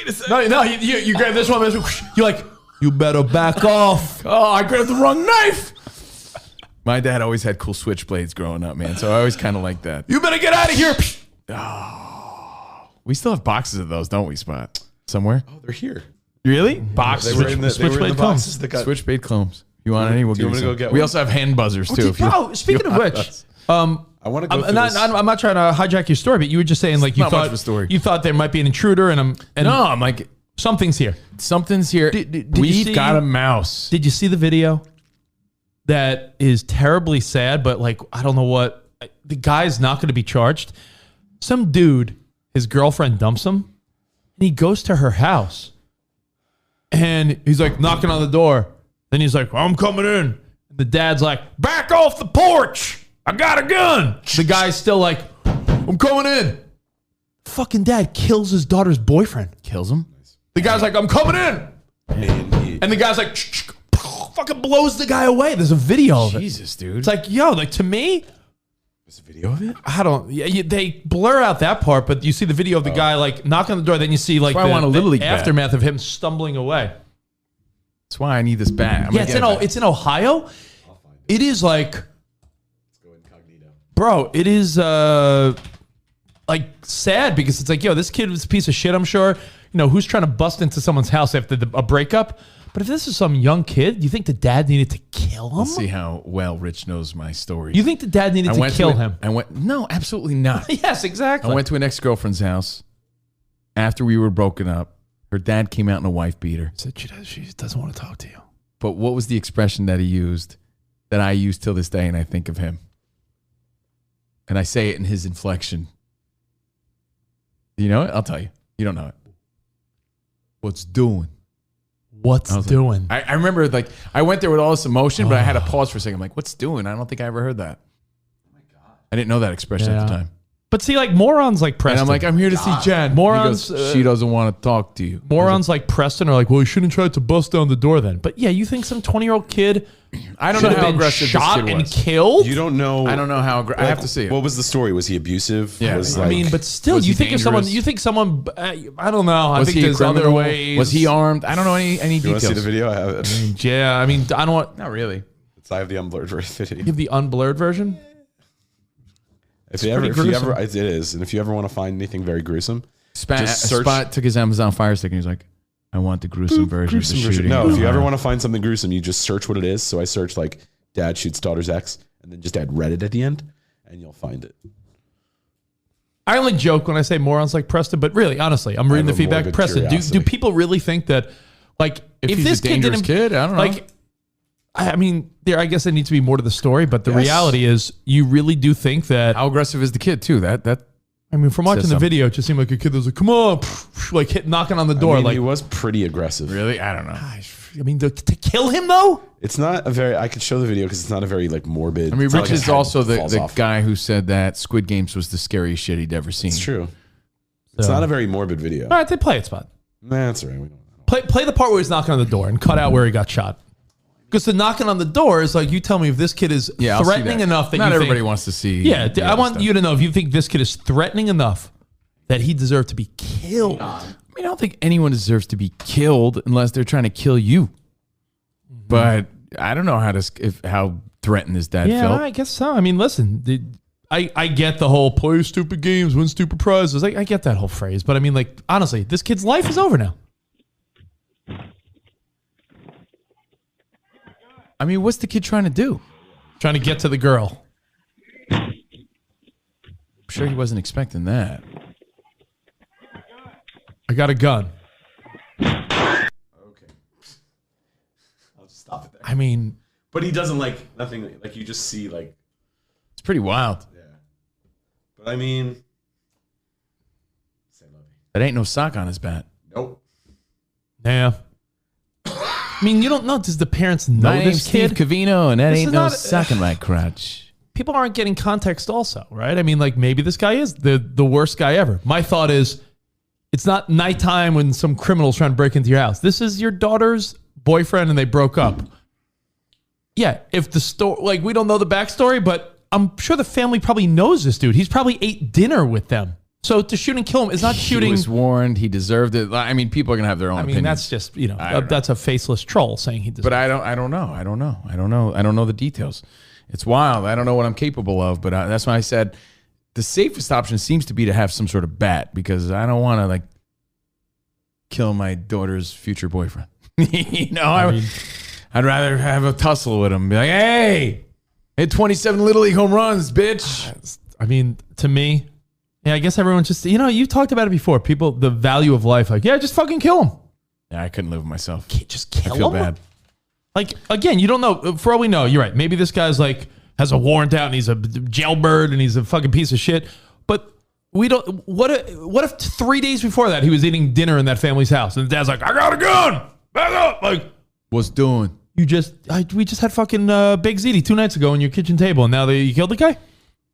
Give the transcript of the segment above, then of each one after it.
Wait a second. No, you grab this one. You're like, you better back off. Oh, I grabbed the wrong knife. My dad always had cool switchblades growing up, man. So I always kind of like that. You better get out of here. Oh, we still have boxes of those, don't we, Spot? Somewhere? Oh, they're here. Really? They were in the boxes that got. Switchblade combs. You want any? We'll Do you give want you to go some. get We one? also have hand buzzers, too. Bro, speaking of which, I want to go through this. I'm not trying to hijack your story, but you were just saying like you Not much thought of a story. you thought there might be an intruder, and No, I'm like, something's here. something's here. Did you We've see- got a mouse. Did you see the video? That is terribly sad, but like I don't know what the guy's not going to be charged. Some dude, his girlfriend dumps him, and he goes to her house, and he's like knocking on the door. Then he's like, "I'm coming in." And the dad's like, "Back off the porch! I got a gun." The guy's still like, "I'm coming in." Fucking dad kills his daughter's boyfriend. Kills him? The guy's like, "I'm coming in," and the guy's like, fucking blows the guy away. There's a video of it. Jesus, dude. It's like, yo, like to me, There's a video of it. I don't. Yeah, they blur out that part, but you see the video of the guy like knocking on the door. Then you see like why I want a Little League bat. aftermath of him stumbling away. That's why I need this bat. Yeah, it's in Ohio. It is like, Let's go incognito. bro, it is like sad because it's like, yo, this kid was a piece of shit. I'm sure. You know who's trying to bust into someone's house after a breakup. But if this is some young kid, you think the dad needed to kill him? Let's see how well Rich knows my story. You think the dad needed to kill him? No, absolutely not. Yes, exactly. I went to an ex-girlfriend's house after we were broken up. Her dad came out in a wife beater. Said she doesn't want to talk to you. But what was the expression that he used that I use till this day and I think of him? And I say it in his inflection. You know it? I'll tell you. You don't know it. What's doing? What's doing? I remember like I went there with all this emotion, but I had to pause for a second. I'm like, what's doing? I don't think I ever heard that. Oh my God. I didn't know that expression at the time. But see, like morons like Preston. And I'm like, I'm here to see Jen. Morons, He goes, she doesn't want to talk to you. morons like Preston are like, well, you shouldn't try to bust down the door then. But yeah, you think some 20-year-old kid I don't should know have how been aggressive shot this kid and was. killed? You don't know. I don't know how I have to see it. What was the story? Was he abusive? Yeah. Was, I mean, but still, was you he think of someone. dangerous? You think someone. I don't know. I Was think he a there's other criminal? ways. Was he armed? I don't know any you want details. to see the video? I have it. Yeah, I mean, I don't want. Not really. I have the unblurred video. You have the unblurred version. If you ever, it is. And if you ever want to find anything very gruesome, just search. Spot took his Amazon Fire Stick and he's like, I want the gruesome version of the shooting. No, if you ever want to find something gruesome, you just search what it is. So I searched like dad shoots daughter's ex, and then just add Reddit at the end, and you'll find it. I only joke when I say morons like Preston, but really, honestly, I'm reading the have a feedback. morbid Preston, do curiosity. people really think that, like, if he's this a kid dangerous didn't, kid, I don't know. like, I mean, I guess there needs to be more to the story, but the Yes. reality is, you really do think that. How aggressive is the kid too? That I mean, from watching Says the something. video, it just seemed like a kid that was like, "Come on," like knocking on the door. I mean, like, he was pretty aggressive. really? I don't know. I mean, to kill him though. It's not a very. I could show the video because it's not a very like morbid. I mean, it's not Rich like his is head also falls the off. guy who said that Squid Games was the scariest shit he'd ever seen. It's true. It's So- not a very morbid video. All right, they play it, Spot. Nah, that's all right. We don't. Play the part where he's knocking on the door and cut out where he got shot. Because the knocking on the door is like, you tell me if this kid is Yeah, I'll see threatening that. enough that not you everybody think, wants to see. Yeah, the I other want stuff. you to know if you think this kid is threatening enough that he deserved to be killed. I mean, I don't think anyone deserves to be killed unless they're trying to kill you. But I don't know how threatened his dad Yeah, felt. I guess so. I mean, listen, I get the whole play stupid games, win stupid prizes. I get that whole phrase, but I mean, like, honestly, this kid's life is over now. I mean, what's the kid trying to do? Trying to get to the girl. I'm sure he wasn't expecting that. I got a gun. Okay. I'll just stop it there. I mean, But he doesn't like nothing. Like you just see like. It's pretty wild. Yeah. But I mean. Say love you. That ain't no sock on his bat. Nope. yeah. I mean, you don't know. Does the parents know My name's this kid? Steve Covino, and that This ain't is no not- sock in my crotch. People aren't getting context also, right? I mean, like, maybe this guy is the worst guy ever. My thought is, it's not nighttime when some criminal's trying to break into your house. This is your daughter's boyfriend and they broke up. Yeah, if the story, like, we don't know the backstory, but I'm sure the family probably knows this dude. He's probably ate dinner with them. So to shoot and kill him is not shooting. He was warned. He deserved it. I mean, people are gonna have their own. I mean, opinions. that's just that's a faceless troll saying he deserved. But I don't know the details. It's wild. I don't know what I'm capable of. But that's why I said the safest option seems to be to have some sort of bat, because I don't want to like kill my daughter's future boyfriend. I'd rather have a tussle with him. Be like, hey, hit 27 Little League home runs, bitch. I mean, to me, yeah, I guess everyone's just, you talked about it before. People, the value of life, like, yeah, just fucking kill him. Yeah, I couldn't live with myself. Just kill him. I feel bad. Like, again, you don't know. For all we know, you're right. Maybe this guy's like, has a warrant out and he's a jailbird and he's a fucking piece of shit. But we don't, what if 3 days before that he was eating dinner in that family's house and the dad's like, I got a gun. Back up. Like, what's doing? We just had fucking Big Ziti 2 nights ago on your kitchen table, and now you killed the guy?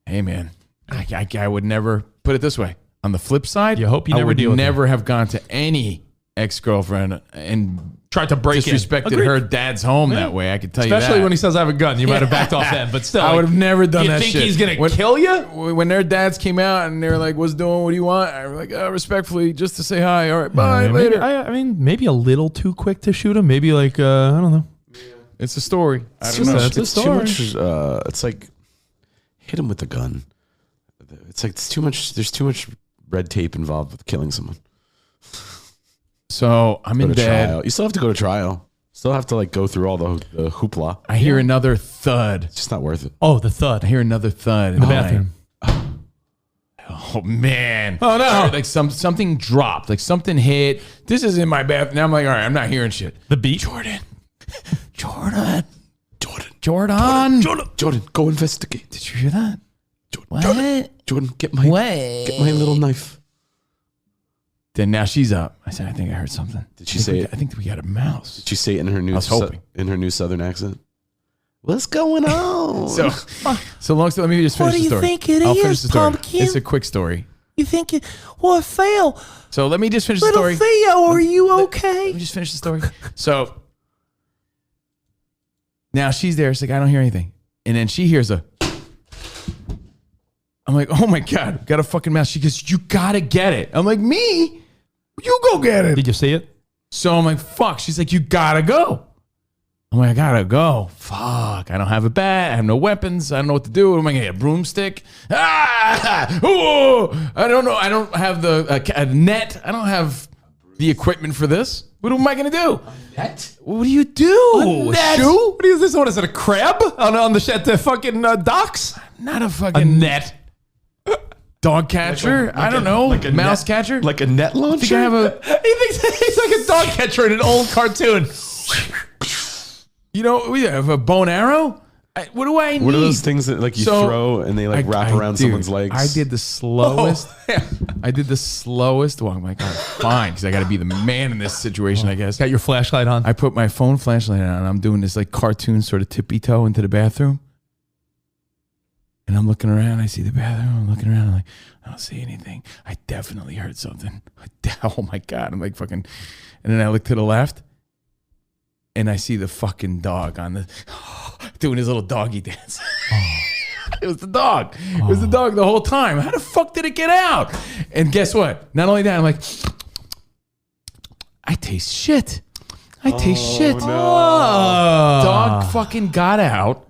Hey, man, I would never put it this way. On the flip side, you hope you never deal with never have gone to any ex-girlfriend and tried to break disrespected her dad's home that way. I could tell you that. Especially when he says I have a gun. You might have backed off then, but still. I would have never done that shit. You think he's going to kill you? When their dads came out and they were like, what's doing? What do you want? I was like, respectfully, just to say hi. All right, bye, later. I mean, maybe a little too quick to shoot him. Maybe like, I don't know. It's a story. I don't know. It's too much. It's like hit him with the gun. It's like it's too much. There's too much red tape involved with killing someone. So I'm in bed. Trial. You still have to go to trial. Still have to like go through all the hoopla. I hear another thud. It's just not worth it. Oh, the thud. I hear another thud in the bathroom. Oh man! Oh no! Like something dropped. Like something hit. This is in my bathroom. Now I'm like, all right, I'm not hearing shit. The beat. Jordan, go investigate. Did you hear that? Jordan, get my little knife. Then now she's up. I said, I think I heard something. Did she say it? I think we got a mouse. Did she say it in her new? I was hoping. In her new Southern accent. What's going on? So long story. Let me just finish the story. What do you think it I'll is, finish the story. pumpkin? It's a quick story. You think it? What, Phil? So let me just finish the Little story. Theo, are you Let okay? me just finish the story. So now she's there. She's like, I don't hear anything. And then she hears I'm like, oh my God, got a fucking mouse. She goes, you gotta get it. I'm like, me? You go get it. Did you see it? So I'm like, fuck. She's like, you gotta go. I'm like, I gotta go. Fuck. I don't have a bat. I have no weapons. I don't know what to do. What am I gonna get? A broomstick? Ah! Oh! I don't know. I don't have the a net. I don't have the equipment for this. What am I gonna do? A net? What do you do? A net? Shoe? What is this? What is it? A crab on the fucking docks? Not a fucking a net. Dog catcher? I don't know. Like a mouse catcher? Like a net launcher? I think I have a. He thinks he's like a dog catcher in an old cartoon. You know, we have a bow and arrow. What do I need? What are those things that like you throw and they like wrap around someone's legs? I did the slowest. I did the slowest. Well, I'm like, oh, fine, because I got to be the man in this situation, I guess. Got your flashlight on. I put my phone flashlight on. And I'm doing this like cartoon sort of tippy toe into the bathroom. And I'm looking around. I see the bathroom. I'm looking around. I'm like, I don't see anything. I definitely heard something. Oh my God. I'm like fucking. And then I look to the left. And I see the fucking dog on the doing his little doggy dance. It was the dog. It was the dog the whole time. How the fuck did it get out? And guess what? Not only that, I'm like, I taste shit. I taste shit. No. Dog fucking got out.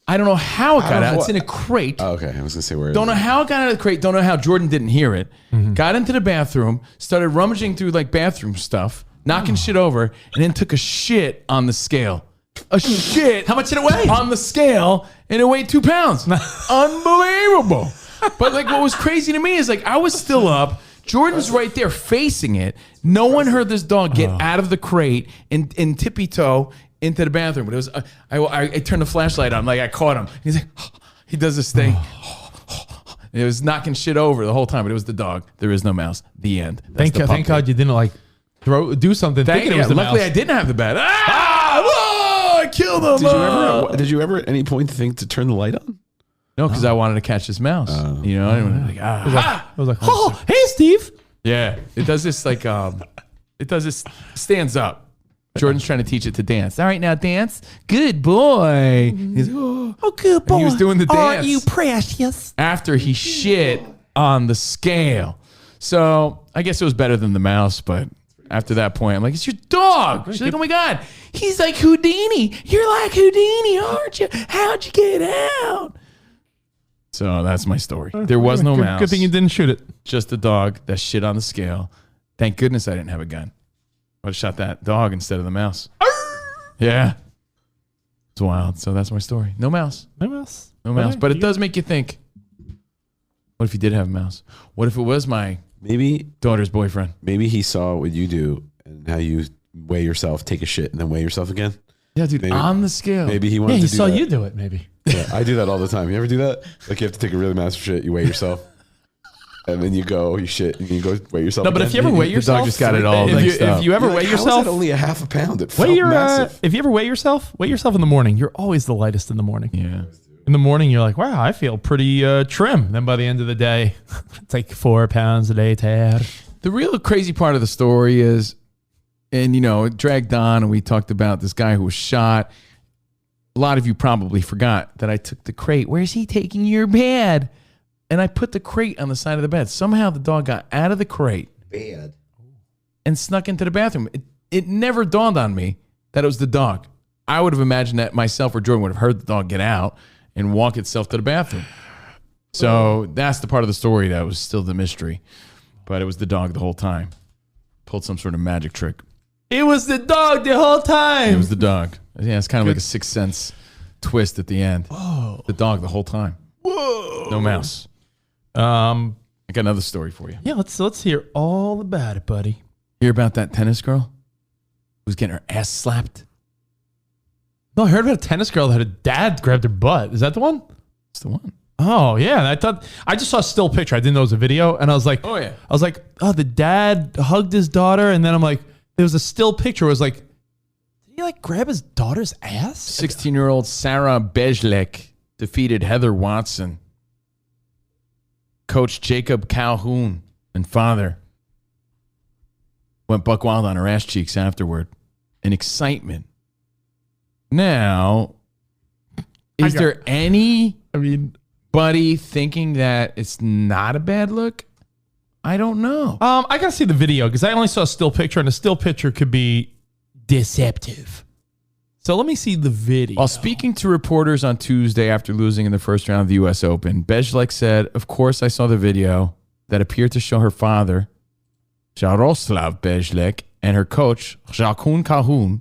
I don't know how it got out. It's in a crate. Oh, okay, I was gonna say where. Don't know how it got out of the crate. Don't know how Jordan didn't hear it. Got into the bathroom. Started rummaging through like bathroom stuff. Knocking shit over, and then took a shit on the scale. A shit. How much did it weigh? On the scale, and it weighed 2 pounds. Unbelievable. But like, what was crazy to me is like, I was still up. Jordan's right there facing it. No one heard this dog get out of the crate and tippy toe into the bathroom. But it was, I turned the flashlight on. Like I caught him. He's like, he does this thing. It was knocking shit over the whole time, but it was the dog. There is no mouse. The end. Thank God you didn't like. Do something. Thinking it was the luckily, mouse. I didn't have the bat. I killed him. Did you ever at any point think to turn the light on? No, because I wanted to catch this mouse. You know, I was like, oh, hey, Steve. Yeah, it does this like, it does this, stands up. Jordan's trying to teach it to dance. All right, now dance. Good boy. He's Oh, good boy. he was doing the dance. Aren't you precious? After he shit on the scale. So I guess it was better than the mouse, but after that point, I'm like, it's your dog. She's like, oh my God, he's like Houdini. You're like Houdini, aren't you? How'd you get out? So that's my story. There was no mouse. Good thing you didn't shoot it. Just a dog that shit on the scale. Thank goodness I didn't have a gun. I would have shot that dog instead of the mouse. Yeah. It's wild. So that's my story. No mouse. No mouse. No mouse. But it does make you think, what if you did have a mouse? What if it was my daughter's boyfriend? Maybe he saw what you do and how you weigh yourself, take a shit, and then weigh yourself again. Yeah, dude, maybe, on the scale. Maybe he wanted to do saw that. you do it, maybe. Yeah, I do that all the time. You ever do that? Like you have to take a really massive shit, you weigh yourself. And then you go, you shit, and you go weigh yourself. No, but if you ever weigh yourself, the dog just got it all mixed up. If you ever weigh how yourself, is that only a half a pound. It felt weigh your, massive. if you ever weigh yourself in the morning. You're always the lightest in the morning. Yeah. In the morning, you're like, wow, I feel pretty trim. Then by the end of the day, it's like 4 pounds a day, Tad. The real crazy part of the story is, and you know, it dragged on, and we talked about this guy who was shot. A lot of you probably forgot that I took the crate. Where's he taking your bed? And I put the crate on the side of the bed. Somehow the dog got out of the crate and snuck into the bathroom. It never dawned on me that it was the dog. I would have imagined that myself or Jordan would have heard the dog get out and walk itself to the bathroom. So that's the part of the story that was still the mystery. But it was the dog the whole time. Pulled some sort of magic trick. It was the dog the whole time. It was the dog. Yeah, it's kind of like a Sixth Sense twist at the end. Oh. The dog the whole time. Whoa. No mouse. I got another story for you. Yeah, let's hear all about it, buddy. Hear about that tennis girl who's getting her ass slapped? No, I heard about a tennis girl that had a dad grabbed her butt. Is that the one? It's the one. Oh yeah, I just saw a still picture. I didn't know it was a video, and I was like, oh yeah. I was like, oh, the dad hugged his daughter, and then I'm like, there was a still picture. It was like, did he like grab his daughter's ass? 16-year-old Sarah Bejlek defeated Heather Watson. Coach Jacob Calhoun and father went buck wild on her ass cheeks afterward in excitement. Now, is there anybody thinking that it's not a bad look? I don't know. I gotta see the video because I only saw a still picture, and a still picture could be deceptive. So let me see the video. While speaking to reporters on Tuesday after losing in the first round of the U.S. Open, Bejlek said, of course I saw the video that appeared to show her father, Jaroslav Bejlek, and her coach, Jacob Calhoun,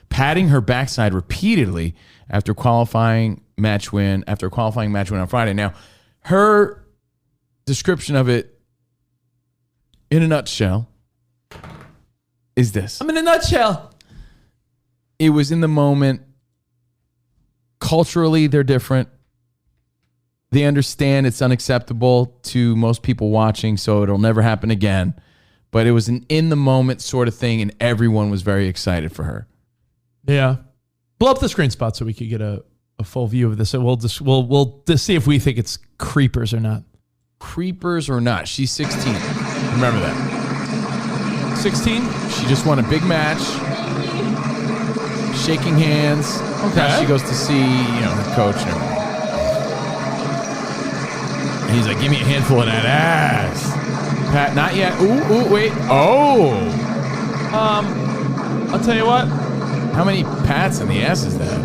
patting her backside repeatedly after a qualifying match win on Friday. Now, her description of it in a nutshell is this. I'm in a nutshell. It was in the moment. Culturally, they're different. They understand it's unacceptable to most people watching, so it'll never happen again. But it was an in-the-moment sort of thing, and everyone was very excited for her. Yeah. Blow up the screen spot so we could get a full view of this. So we'll just see if we think it's creepers or not. Creepers or not. She's 16. Remember that. 16? She just won a big match. Shaking hands. Okay. Now she goes to see, her coach and everything. And he's like, give me a handful of that ass. Pat, not yet. Ooh, wait. Oh. I'll tell you what. How many pats in the ass is that?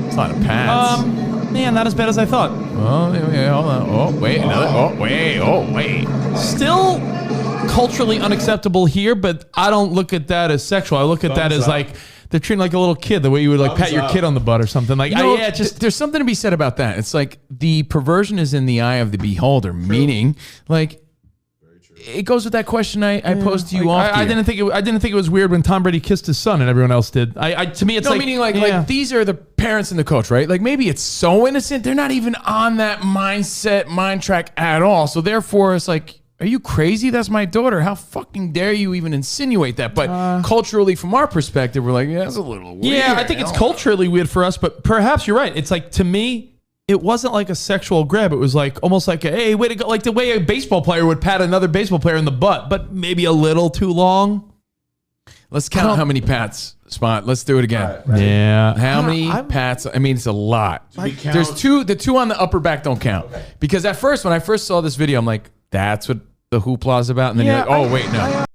It's a lot of pats. Man, not as bad as I thought. Oh, yeah, hold on. Oh, wait. Another. Oh, wait. Still culturally unacceptable here, but I don't look at that as sexual. I look at that as like they're treating like a little kid, the way you would like pat your kid on the butt or something. Like, there's something to be said about that. It's like the perversion is in the eye of the beholder, meaning like it goes with that question I posed to you off. I didn't think it was weird when Tom Brady kissed his son and everyone else did. To me, it's meaning like these are the parents and the coach, right? Like maybe it's so innocent they're not even on that mind track at all. So therefore, it's like, are you crazy? That's my daughter. How fucking dare you even insinuate that? But culturally, from our perspective, we're like, yeah, that's a little weird. Yeah, I think it's culturally weird for us, but perhaps you're right. It's like, to me, it wasn't like a sexual grab. It was like almost like hey, way to go, like the way a baseball player would pat another baseball player in the butt, but maybe a little too long. Let's count how many pats Spot. Let's do it again. Yeah. How many pats? I mean, it's a lot. There's two. The two on the upper back don't count. Because at first, when I first saw this video, I'm like, that's what the hoopla is about. And then you're like, oh, wait, no.